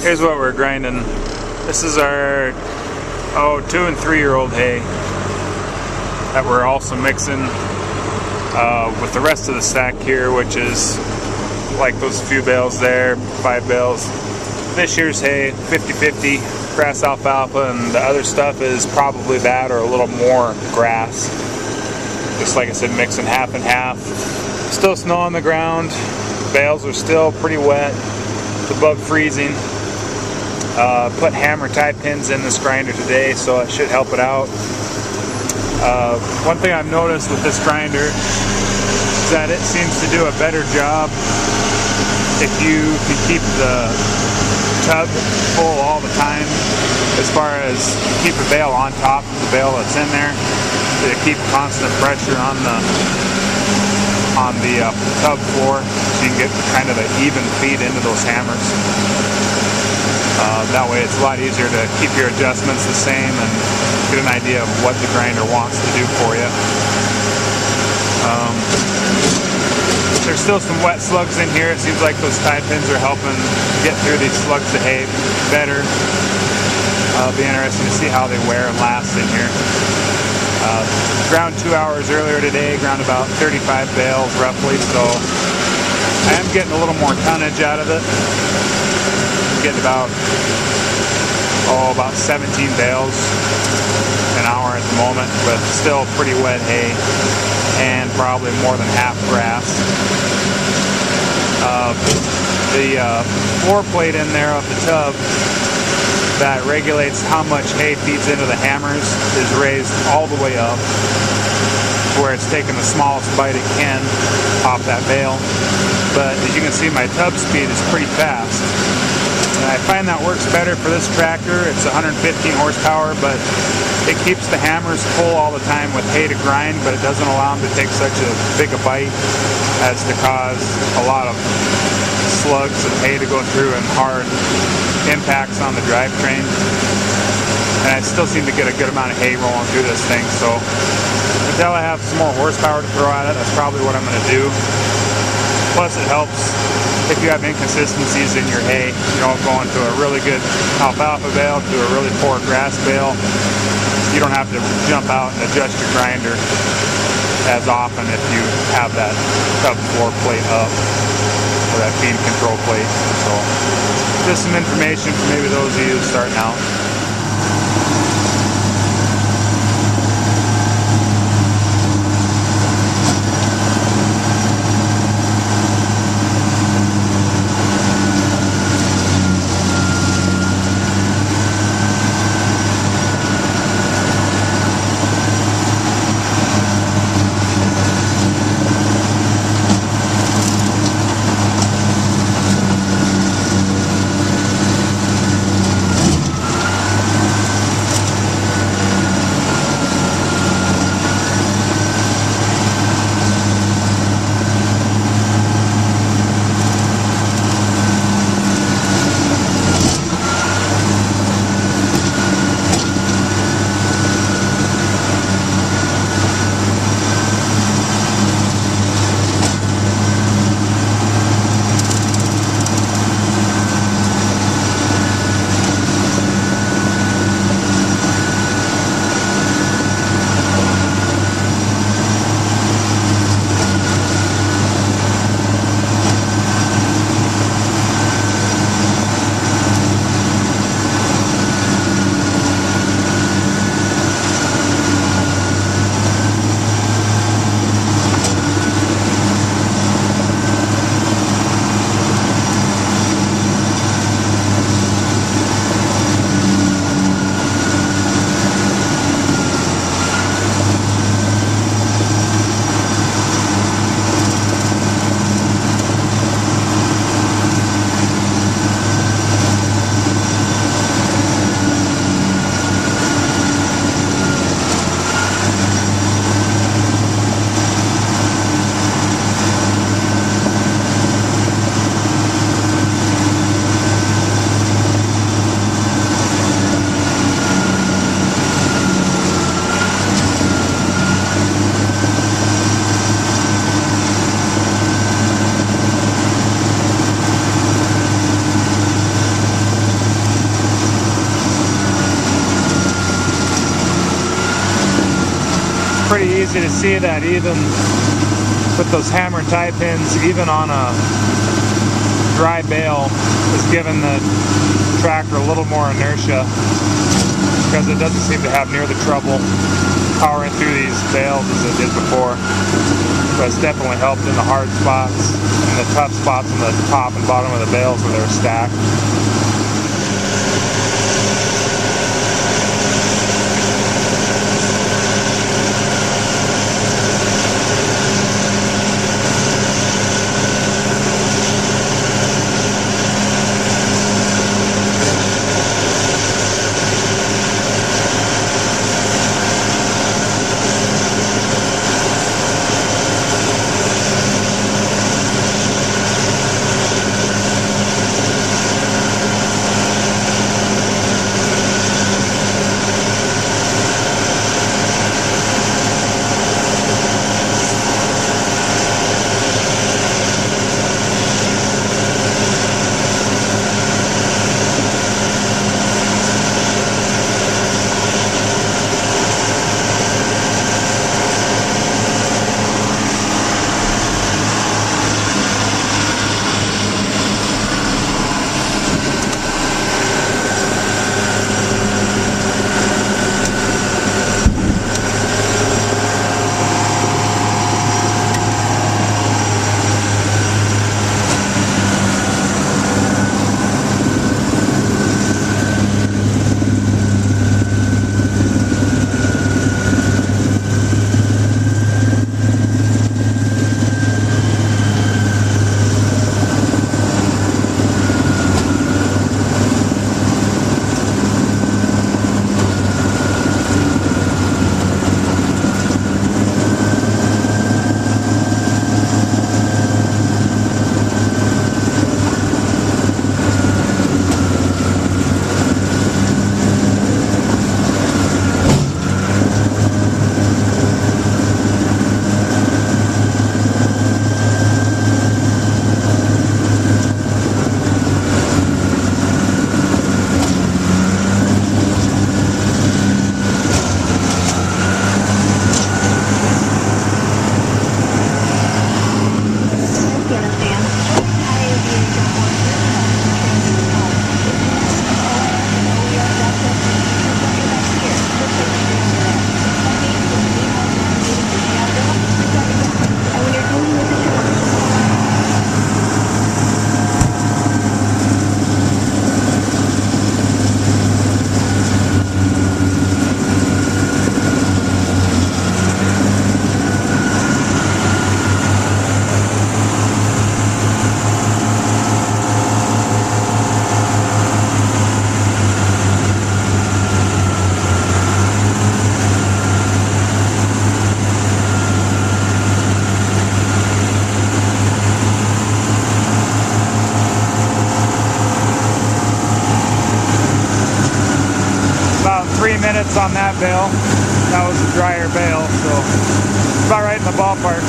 Here's what we're grinding. This is our 2 and 3 year old hay that we're also mixing with the rest of the stack here, which is like those few bales there, 5 bales. This year's hay, 50-50 grass alfalfa, and the other stuff is probably that or a little more grass. Just like I said, mixing half and half. Still snow on the ground. Bales are still pretty wet. It's above freezing. Put hammer tie pins in this grinder today, so it should help it out. One thing I've noticed with this grinder is that it seems to do a better job if you can keep the tub full all the time, as far as keep a bale on top of the bale that's in there, to keep constant pressure on the tub floor, so you can get kind of an even feed into those hammers. That way it's a lot easier to keep your adjustments the same and get an idea of what the grinder wants to do for you. There's still some wet slugs in here. It seems like those tie pins are helping get through these slugs of hay better. It'll be interesting to see how they wear and last in here. Ground 2 hours earlier today, ground about 35 bales roughly, so I am getting a little more tonnage out of it. I'm getting about 17 bales an hour at the moment, but still pretty wet hay and probably more than half grass. The floor plate in there of the tub that regulates how much hay feeds into the hammers is raised all the way up to where it's taking the smallest bite it can off that bale. But as you can see, my tub speed is pretty fast. And I find that works better for this tractor. It's 115 horsepower, but it keeps the hammers full all the time with hay to grind, but it doesn't allow them to take such a big a bite as to cause a lot of slugs of hay to go through and hard impacts on the drivetrain. And I still seem to get a good amount of hay rolling through this thing, so until I have some more horsepower to throw at it, that's probably what I'm going to do. Plus it helps if you have inconsistencies in your hay, you know, going to a really good alfalfa bale to a really poor grass bale. You don't have to jump out and adjust your grinder as often if you have that tub floor plate up, or that feed control plate. So just some information for maybe those of you starting out. you to see that even with those hammer tie pins, even on a dry bale, is giving the tractor a little more inertia, because it doesn't seem to have near the trouble powering through these bales as it did before. But it's definitely helped in the hard spots and the tough spots on the top and bottom of the bales where they're stacked. minutes on that bale. That was a drier bale, so about right in the ballpark.